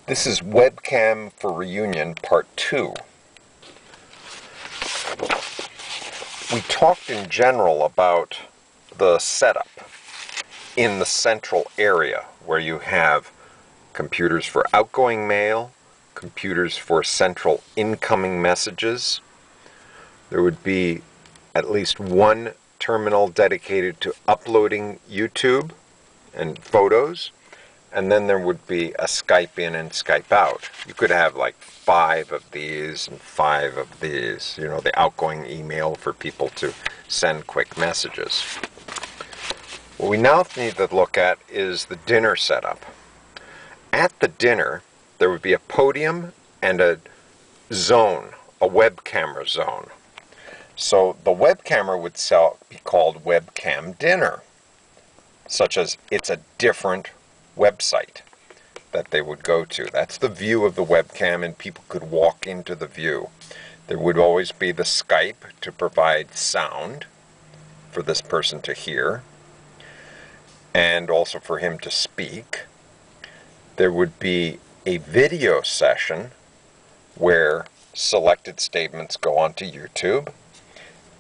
This is Webcam for Reunion Part 2. We talked in general about the setup in the central area where you have computers for outgoing mail, computers for central incoming messages. There would be at least one terminal dedicated to uploading YouTube and photos. And then there would be a Skype in and Skype out. You could have like 5 of these and 5 of these. You know, the outgoing email for people to send quick messages. What we now need to look at is the dinner setup. At the dinner, there would be a podium and a zone, a web camera zone. So the web camera would be called Webcam Dinner, such as it's a different website that they would go to. That's the view of the webcam, and people could walk into the view. There would always be the Skype to provide sound for this person to hear, and also for him to speak. There would be a video session where selected statements go onto YouTube,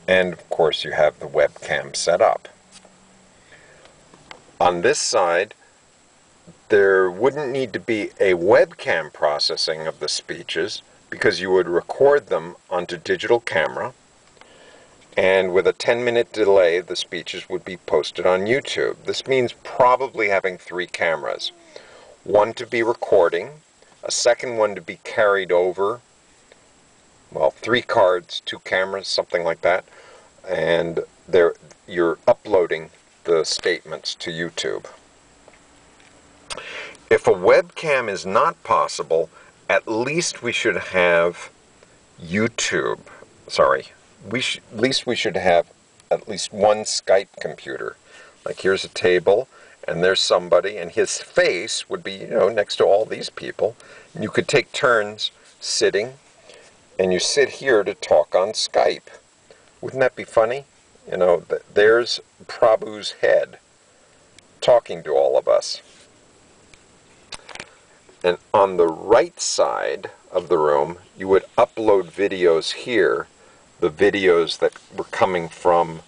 and of course you have the webcam set up. On this side, there wouldn't need to be a webcam processing of the speeches because you would record them onto digital camera, and with a 10-minute delay the speeches would be posted on YouTube. This means probably having 3 cameras. One to be recording, a second one to be carried over, well, 3 cards, 2 cameras, something like that, and you're uploading the statements to YouTube. If a webcam is not possible, at least we should have YouTube. At least we should have at least one Skype computer. Like here's a table, and there's somebody, and his face would be, you know, next to all these people. And you could take turns sitting, and you sit here to talk on Skype. Wouldn't that be funny? You know, there's Prabhu's head talking to all of us. And on the right side of the room, you would upload videos here, the videos that were coming from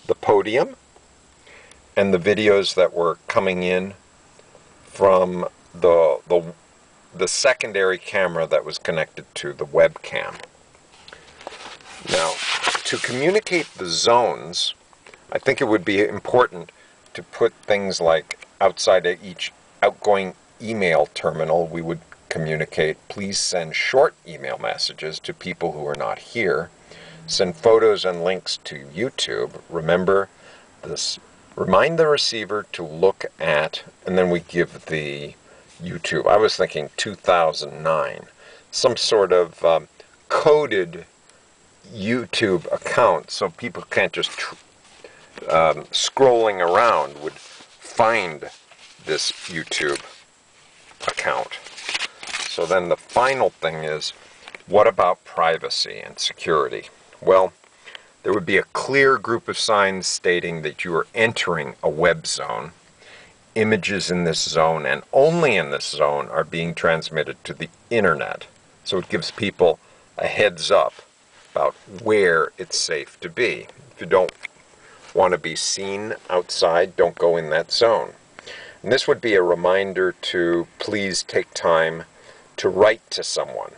the podium, and the videos that were coming in from the secondary camera that was connected to the webcam. Now, to communicate the zones, I think it would be important to put things like outside of each outgoing email terminal, we would communicate, please send short email messages to people who are not here. Send photos and links to YouTube. Remember this. Remind the receiver to look at, and then we give the YouTube. I was thinking 2009. Some sort of coded YouTube account so people can't just scrolling around would find this YouTube account. So then the final thing is, what about privacy and security? Well, there would be a clear group of signs stating that you are entering a web zone. Images in this zone, and only in this zone, are being transmitted to the internet. So it gives people a heads up about where it's safe to be. If you don't want to be seen outside, don't go in that zone. And this would be a reminder to please take time to write to someone.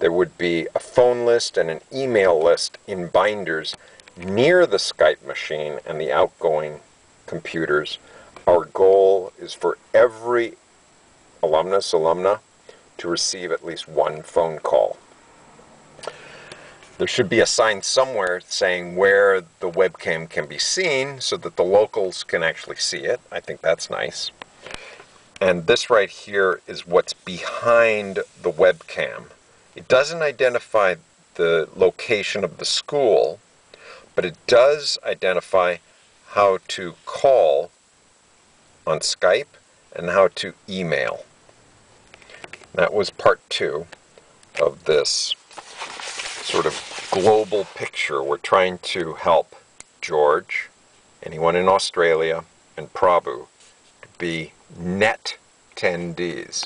There would be a phone list and an email list in binders near the Skype machine and the outgoing computers. Our goal is for every alumna to receive at least 1 phone call. There should be a sign somewhere saying where the webcam can be seen so that the locals can actually see it. I think that's nice. And this right here is what's behind the webcam. It doesn't identify the location of the school, but it does identify how to call on Skype and how to email. That was part 2 of this sort of global picture. We're trying to help George, anyone in Australia, and Prabhu to be net attendees.